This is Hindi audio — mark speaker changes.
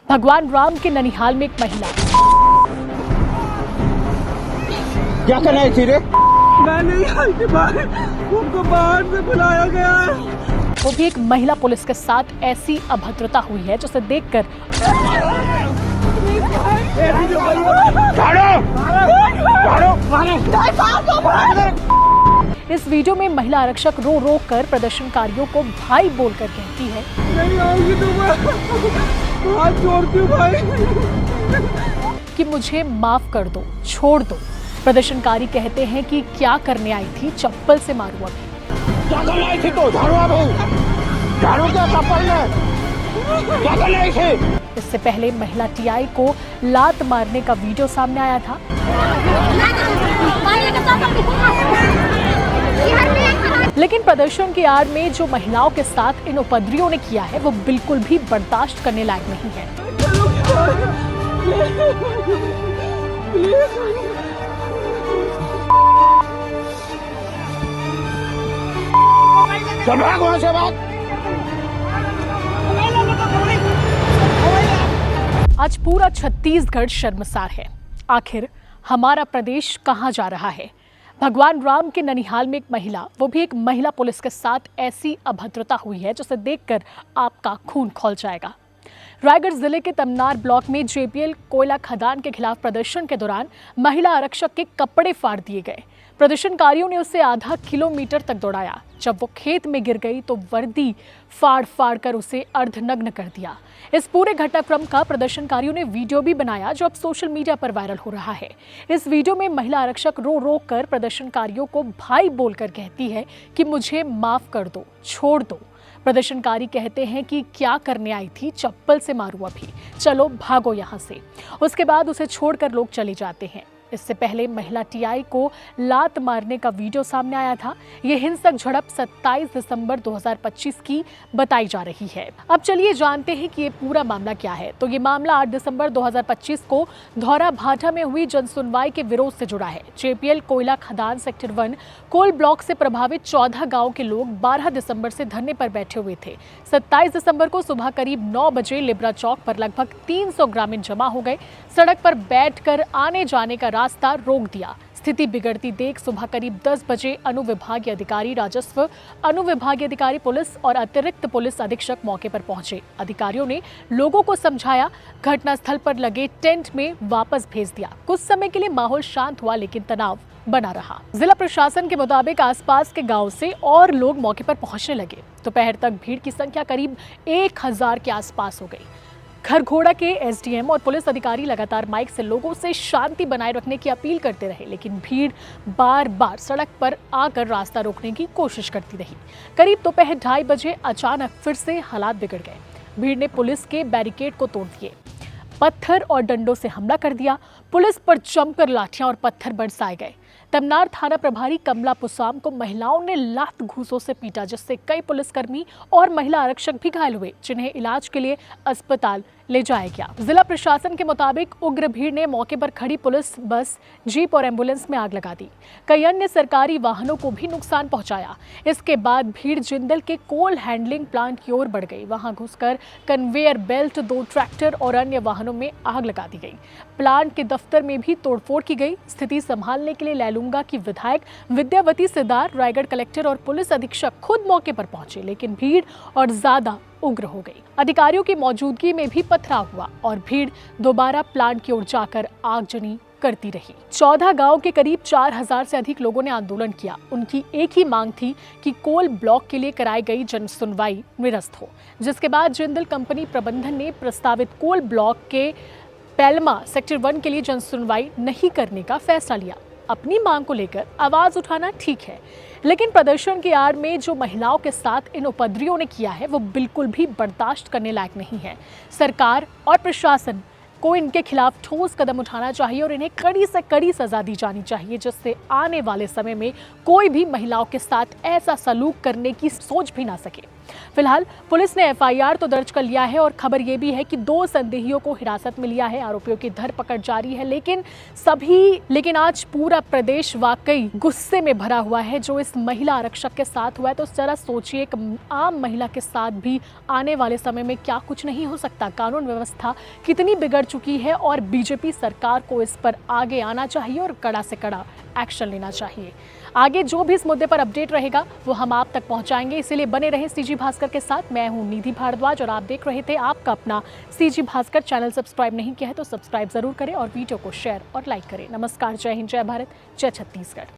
Speaker 1: भगवान राम के ननिहाल में एक महिला।
Speaker 2: क्या करना है रे?
Speaker 3: मैं नहीं आई थी भाई, उनको बाहर से बुलाया गया है।
Speaker 1: वो भी एक महिला पुलिस के साथ ऐसी अभद्रता हुई है जिसे देखकर इस वीडियो में महिला आरक्षक रो रो कर प्रदर्शनकारियों को भाई बोलकर कहती है,
Speaker 3: नहीं आऊंगी तो मैं हाथ जोड़ती हूँ भाई
Speaker 1: कि मुझे माफ कर दो, छोड़ दो। प्रदर्शनकारी कहते हैं कि क्या करने आई थी, चप्पल से मारूं अभी।
Speaker 2: क्या करना आई थी तो? झाड़ू क्या चप्पल में? क्या करना आई थी?
Speaker 1: इससे पहले महिला टीआई को लात मारने का वीडियो सामने आया था। लेकिन प्रदर्शन की आड़ में जो महिलाओं के साथ इन उपद्रवियों ने किया है वो बिल्कुल भी बर्दाश्त करने लायक नहीं है। आज पूरा छत्तीसगढ़ शर्मसार है। आखिर हमारा प्रदेश कहां जा रहा है? भगवान राम के ननिहाल में एक महिला, वो भी एक महिला पुलिस के साथ ऐसी अभद्रता हुई है जिसे देखकर आपका खून खौल जाएगा। रायगढ़ जिले के तमनार ब्लॉक में जेपीएल कोयला खदान के खिलाफ प्रदर्शन के दौरान महिला आरक्षक के कपड़े फाड़ दिए गए। प्रदर्शनकारियों ने उसे आधा किलोमीटर तक दौड़ाया। जब वो खेत में गिर गई तो वर्दी फाड़ फाड़ कर उसे अर्धनग्न कर दिया। इस पूरे घटनाक्रम का प्रदर्शनकारियों ने वीडियो भी बनाया जो अब सोशल मीडिया पर वायरल हो रहा है। इस वीडियो में महिला आरक्षक रो रो कर प्रदर्शनकारियों को भाई बोलकर कहती है कि मुझे माफ कर दो, छोड़ दो। प्रदर्शनकारी कहते हैं कि क्या करने आई थी, चप्पल से मारूं अभी, चलो भागो यहाँ से। उसके बाद उसे छोड़कर लोग चले जाते हैं। इससे पहले महिला टीआई को लात मारने का वीडियो सामने आया था। ये हिंसक झड़प 27 दिसंबर 2025 की बताई जा रही है। अब चलिए जानते हैं कि ये पूरा मामला क्या है। तो ये मामला 8 दिसंबर 2025 को धौरा भाटा में हुई जनसुनवाई के विरोध से जुड़ा है। जेपीएल कोयला खदान सेक्टर 1 कोल ब्लॉक से प्रभावित 14 गाँव के लोग 12 दिसंबर से धरने पर बैठे हुए थे। 27 दिसंबर को सुबह करीब 9 बजे लिब्रा चौक पर लगभग 300 ग्रामीण जमा हो गए। सड़क पर बैठकर आने जाने का रास्ता रोक दिया। स्थिति बिगड़ती देख सुबह करीब 10 बजे अनुविभागीय अधिकारी राजस्व, अनुविभागीय अधिकारी पुलिस और अतिरिक्त पुलिस अधीक्षक मौके पर पहुंचे। अधिकारियों ने लोगों को समझाया, घटनास्थल पर लगे टेंट में वापस भेज दिया। कुछ समय के लिए माहौल शांत हुआ लेकिन तनाव बना रहा। जिला प्रशासन के मुताबिक आसपास के गांव से और लोग मौके पर पहुंचने लगे। दोपहर तक भीड़ की संख्या करीब 1000 के आसपास हो गई। खरघोड़ा के एसडीएम और पुलिस अधिकारी लगातार माइक से लोगों से शांति बनाए रखने की अपील करते रहे, लेकिन भीड़ बार बार सड़क पर आकर रास्ता रोकने की कोशिश करती रही। करीब दोपहर 2:30 बजे अचानक फिर से हालात बिगड़ गए। भीड़ ने पुलिस के बैरिकेड को तोड़ दिए, पत्थर और डंडों से हमला कर दिया। पुलिस पर जमकर लाठियां और पत्थर बरसाए गए। तमनार थाना प्रभारी कमला पुसाम को महिलाओं ने लात घूंसों से पीटा, जिससे कई पुलिसकर्मी और महिला आरक्षक भी घायल हुए, जिन्हें इलाज के लिए अस्पताल ले जाया गया। जिला प्रशासन के मुताबिक उग्र भीड़ ने मौके पर खड़ी पुलिस बस, जीप और एम्बुलेंस में आग लगा दी। कई अन्य सरकारी वाहनों को भी नुकसान पहुंचाया। इसके बाद भीड़ जिंदल के कोल हैंडलिंग प्लांट की ओर बढ़ गई। वहां घुसकर कन्वेयर बेल्ट, 2 ट्रैक्टर और अन्य वाहनों में आग लगा दी गई। प्लांट के दफ्तर में भी तोड़फोड़ की गई। स्थिति संभालने के लिए लैलूंगा की विधायक विद्यावती सिद्धार, रायगढ़ कलेक्टर और पुलिस अधीक्षक खुद मौके पर पहुंचे, लेकिन भीड़ और ज्यादा उग्र हो गई। अधिकारियों की मौजूदगी में भी पथराव हुआ और भीड़ दोबारा प्लांट की ओर जाकर आगजनी करती रही। 14 गांव के करीब 4000 से अधिक लोगों ने आंदोलन किया। उनकी एक ही मांग थी कि कोल ब्लॉक के लिए कराई गई जनसुनवाई निरस्त हो, जिसके बाद जिंदल कंपनी प्रबंधन ने प्रस्तावित कोल ब्लॉक के पेलमा सेक्टर 1 के लिए जनसुनवाई नहीं करने का फैसला लिया। अपनी मांग को लेकर आवाज उठाना ठीक है, लेकिन प्रदर्शन की आड़ में जो महिलाओं के साथ इन उपद्रवियों ने किया है वो बिल्कुल भी बर्दाश्त करने लायक नहीं है। सरकार और प्रशासन को इनके खिलाफ ठोस कदम उठाना चाहिए और इन्हें कड़ी से कड़ी सजा दी जानी चाहिए, जिससे आने वाले समय में कोई भी महिलाओं के साथ ऐसा सलूक करने की सोच भी ना सके। फिलहाल पुलिस ने एफआईआर तो दर्ज कर लिया है और खबर यह भी है कि 2 संदेहियों को हिरासत में लिया है। आरोपियों की धरपकड़ जारी है, लेकिन आज पूरा प्रदेश वाकई गुस्से में भरा हुआ है जो इस महिला आरक्षक के साथ हुआ है। तो जरा सोचिए, एक आम महिला के साथ भी आने वाले समय में क्या कुछ नहीं हो सकता। कानून व्यवस्था कितनी बिगड़ चुकी है और बीजेपी सरकार को इस पर आगे आना चाहिए और कड़ा से कड़ा एक्शन लेना चाहिए। आगे जो भी इस मुद्दे पर अपडेट रहेगा वो हम आप तक पहुंचाएंगे, इसीलिए बने रहें सीजी भास्कर के साथ। मैं हूं निधि भारद्वाज और आप देख रहे थे आपका अपना सीजी भास्कर। चैनल सब्सक्राइब नहीं किया है तो सब्सक्राइब जरूर करें और वीडियो को शेयर और लाइक करें। नमस्कार, जय हिंद, जय भारत, जय छत्तीसगढ़।